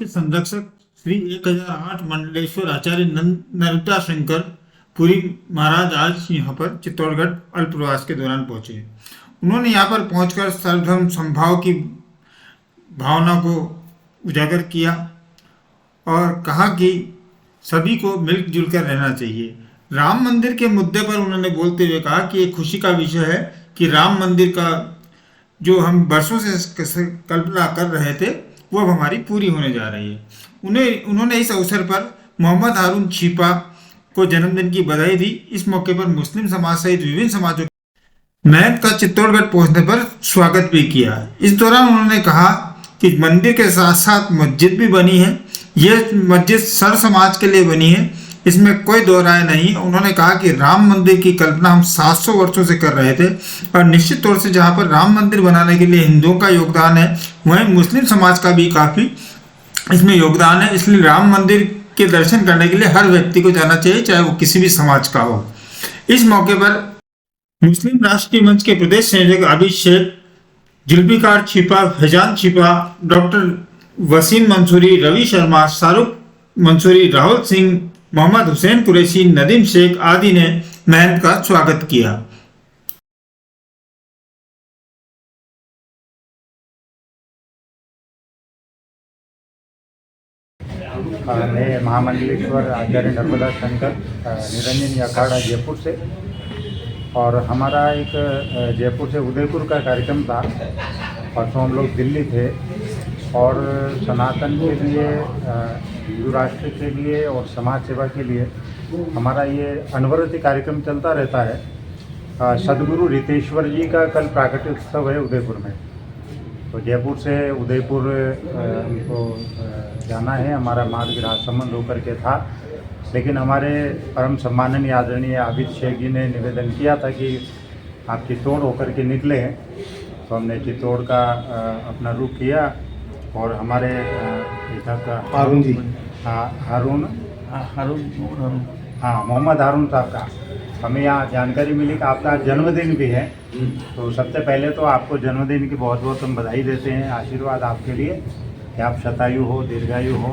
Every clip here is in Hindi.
संरक्षक श्री 1008 मंडलेश्वर आचार्य नरता शंकर पुरी महाराज आज यहाँ पर चित्तौड़गढ़ अल्पप्रवास के दौरान पहुंचे। उन्होंने यहाँ पर पहुंचकर सर्वधर्म समभाव की भावना को उजागर किया और कहा कि सभी को मिलजुल कर रहना चाहिए। राम मंदिर के मुद्दे पर उन्होंने बोलते हुए कहा कि ये खुशी का विषय है कि राम मंदिर का जो हम वर्षों से कल्पना कर रहे थे वो अब हमारी पूरी होने जा रही है। उन्होंने इस अवसर पर मोहम्मद हारून छिपा को जन्मदिन की बधाई दी। इस मौके पर मुस्लिम समाज सहित विभिन्न समाजों महंत का चित्तौड़गढ़ पहुंचने पर स्वागत भी किया। इस दौरान उन्होंने कहा कि मंदिर के साथ साथ मस्जिद भी बनी है। यह मस्जिद सर समाज के लिए बनी है, इसमें कोई दो राय नहीं। उन्होंने कहा कि राम मंदिर की कल्पना हम 700 वर्षों से कर रहे थे और निश्चित तौर से जहां पर राम मंदिर बनाने के लिए हिंदुओं का योगदान है वहीं मुस्लिम समाज का भी काफ़ी इसमें योगदान है। इसलिए राम मंदिर के दर्शन करने के लिए हर व्यक्ति को जाना चाहिए, चाहे वो किसी भी समाज का हो। इस मौके पर मुस्लिम राष्ट्रीय मंच के प्रदेश संयोजक आबिद शेख, जुल्फिकार छिपा, फैजान छिपा, डॉक्टर वसीम मंसूरी, रवि शर्मा, शाहरुख मंसूरी, राहुल सिंह, मोहम्मद हुसैन कुरैशी, नदीम शेख आदि ने महंत का स्वागत किया। मैं महामंडलेश्वर आचार्य नर्मदा शंकर निरंजन अखाड़ा जयपुर से, और हमारा एक जयपुर से उदयपुर का कार्यक्रम था। परसों हम लोग दिल्ली थे और सनातन के लिए, हिंदू राष्ट्र के लिए और समाज सेवा के लिए हमारा ये अनवरत कार्यक्रम चलता रहता है। सदगुरु रितेश्वर जी का कल प्राकट्य उत्सव है उदयपुर में, तो जयपुर से उदयपुर हमको जाना है। हमारा मार्ग राजसमंद होकर के था, लेकिन हमारे परम सम्माननीय आदरणीय आबिद शेख जी ने निवेदन किया था कि आप चित्तौड़ होकर के निकले हैं, तो हमने चित्तौड़ का अपना रुख किया और हमारे इधर का हारून जी, हारून मोहम्मद हारून साहब का हमें यहाँ जानकारी मिली कि आपका जन्मदिन भी है। तो सबसे पहले तो आपको जन्मदिन की बहुत बहुत हम बधाई देते हैं। आशीर्वाद आपके लिए कि आप शतायु हो, दीर्घायु हो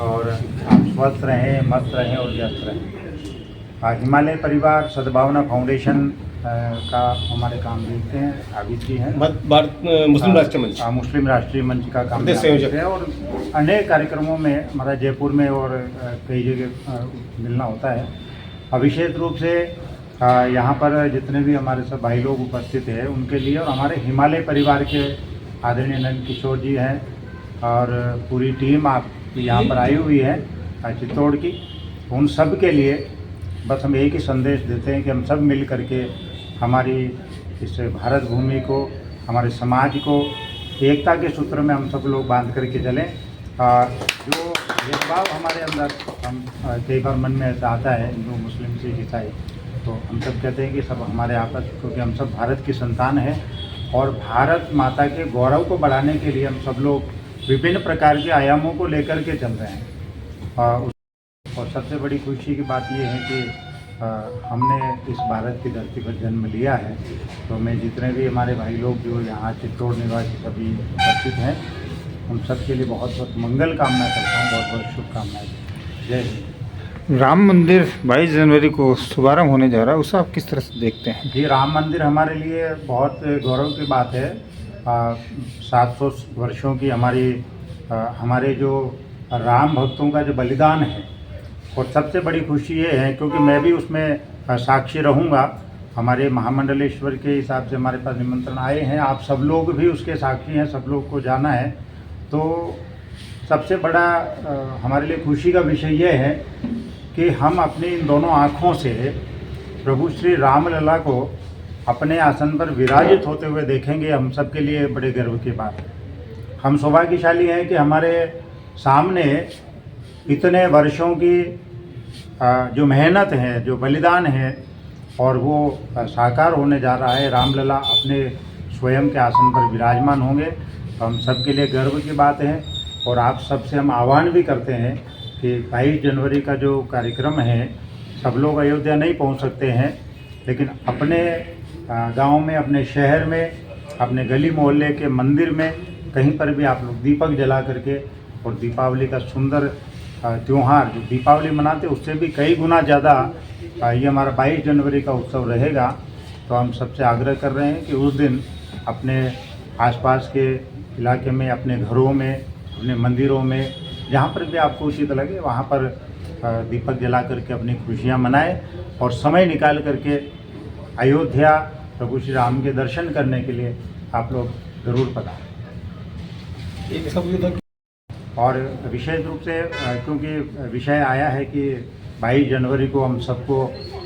और आप स्वस्थ रहें, मस्त रहें और व्यस्त रहें। हिमालय परिवार सद्भावना फाउंडेशन का हमारे काम देखते हैं, आबिद जी हैं। मुस्लिम राष्ट्रीय मंच, मुस्लिम राष्ट्रीय मंच का काम संयोजक है और अनेक कार्यक्रमों में हमारा जयपुर में और कई जगह मिलना होता है। विशेष रूप से यहाँ पर जितने भी हमारे सब भाई लोग उपस्थित हैं उनके लिए, और हमारे हिमालय परिवार के आदरणीय नंद किशोर जी हैं और पूरी टीम आप यहाँ पर आई हुई है चित्तौड़ की, उन सब के लिए बस हम एक ही संदेश देते हैं कि हम सब मिल करके हमारी इस भारत भूमि को, हमारे समाज को एकता के सूत्र में हम सब लोग बांध करके चलें। जो भेदभाव हमारे अंदर हम कई बार मन में ऐसा आता है, हिंदू मुस्लिम सिख ईसाई, तो हम सब कहते हैं कि सब हमारे आपस, क्योंकि हम सब भारत की संतान हैं और भारत माता के गौरव को बढ़ाने के लिए हम सब लोग विभिन्न प्रकार के आयामों को लेकर के चल रहे हैं। और सबसे बड़ी खुशी की बात ये है कि हमने इस भारत की धरती पर जन्म लिया है। तो मैं जितने भी हमारे भाई लोग जो यहाँ चित्तौड़ निवासी सभी उपस्थित हैं उन सब के लिए बहुत बहुत मंगल कामना करता हूँ, बहुत बहुत शुभकामनाएं। जय हिंद। राम मंदिर 22 जनवरी को शुभारंभ होने जा रहा है, उसे आप किस तरह से देखते हैं? जी, राम मंदिर हमारे लिए बहुत गौरव की बात है। 700 वर्षों की हमारे जो राम भक्तों का जो बलिदान है, और सबसे बड़ी खुशी ये है क्योंकि मैं भी उसमें साक्षी रहूँगा। हमारे महामंडलेश्वर के हिसाब से हमारे पास निमंत्रण आए हैं, आप सब लोग भी उसके साक्षी हैं, सब लोग को जाना है। तो सबसे बड़ा हमारे लिए खुशी का विषय ये है कि हम अपनी इन दोनों आँखों से प्रभु श्री रामलला को अपने आसन पर विराजित होते हुए देखेंगे। हम सब के लिए बड़े गर्व की बात है। हम सौभाग्यशाली हैं कि हमारे सामने इतने वर्षों की जो मेहनत है, जो बलिदान है, और वो साकार होने जा रहा है। रामलला अपने स्वयं के आसन पर विराजमान होंगे, तो हम सब के लिए गर्व की बात है। और आप सबसे हम आह्वान भी करते हैं कि 22 जनवरी का जो कार्यक्रम है, सब लोग अयोध्या नहीं पहुंच सकते हैं, लेकिन अपने गांव में, अपने शहर में, अपने गली मोहल्ले के मंदिर में कहीं पर भी आप लोग दीपक जला करके और दीपावली का सुंदर त्यौहार जो दीपावली मनाते हैं उससे भी कई गुना ज़्यादा ये हमारा 22 जनवरी का उत्सव रहेगा। तो हम सबसे आग्रह कर रहे हैं कि उस दिन अपने आसपास के इलाके में, अपने घरों में, अपने मंदिरों में, जहाँ पर भी आपको उचित लगे वहाँ पर दीपक जला करके अपनी खुशियाँ मनाएं और समय निकाल करके अयोध्या प्रभु श्री राम के दर्शन करने के लिए आप लोग ज़रूर पधारें। एक ऐसा मुझे था कि और विशेष रूप से क्योंकि विषय आया है कि 22 जनवरी को हम सबको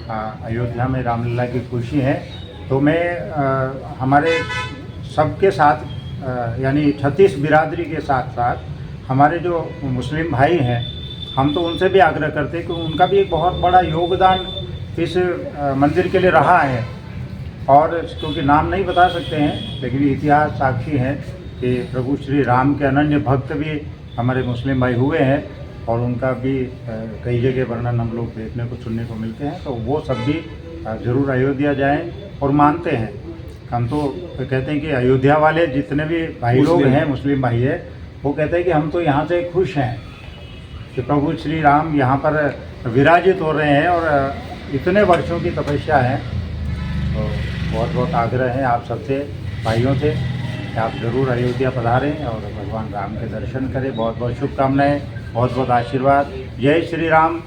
अयोध्या में रामलीला की खुशी है, तो मैं हमारे सबके साथ यानी 36 बिरादरी के साथ साथ हमारे जो मुस्लिम भाई हैं, हम तो उनसे भी आग्रह करते हैं कि उनका भी एक बहुत बड़ा योगदान इस मंदिर के लिए रहा है। और क्योंकि नाम नहीं बता सकते हैं, लेकिन इतिहास साक्षी है कि प्रभु श्री राम के अनन्य भक्त भी हमारे मुस्लिम भाई हुए हैं और उनका भी कई जगह वर्णन हम लोग देखने को सुनने को मिलते हैं। तो वो सब भी ज़रूर अयोध्या जाएं और मानते हैं। हम तो कहते हैं कि अयोध्या वाले जितने भी भाई लोग हैं, मुस्लिम भाई है, वो कहते हैं कि हम तो यहाँ से खुश हैं कि प्रभु श्री राम यहाँ पर विराजित हो रहे हैं और इतने वर्षों की तपस्या है। तो बहुत बहुत आग्रह है आप सबसे भाइयों से कि आप ज़रूर अयोध्या पधारें और भगवान राम के दर्शन करें। बहुत बहुत शुभकामनाएं, बहुत बहुत आशीर्वाद। जय श्री राम।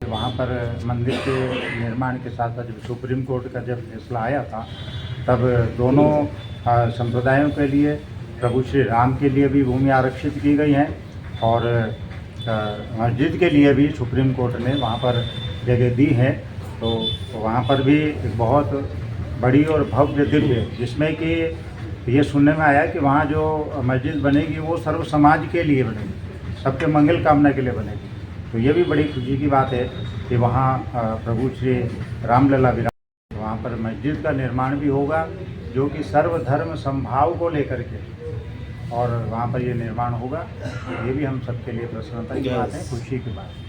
वहाँ पर मंदिर के निर्माण के साथ साथ जब सुप्रीम कोर्ट का जब फैसला आया था, तब दोनों संप्रदायों के लिए, प्रभु श्री राम के लिए भी भूमि आरक्षित की गई है और मस्जिद के लिए भी सुप्रीम कोर्ट ने वहाँ पर जगह दी है। तो वहाँ पर भी एक बहुत बड़ी और भव्य दिव्य, जिसमें कि ये सुनने में आया कि वहाँ जो मस्जिद बनेगी वो सर्व समाज के लिए बनेगी, सबके मंगल कामना के लिए बनेगी। तो ये भी बड़ी खुशी की बात है कि वहाँ प्रभु श्री रामलला विराज, वहाँ पर मस्जिद का निर्माण भी होगा जो कि सर्वधर्म समभाव को लेकर के, और वहाँ पर ये निर्माण होगा। ये भी हम सबके लिए प्रसन्नता की बात है, खुशी की बात है।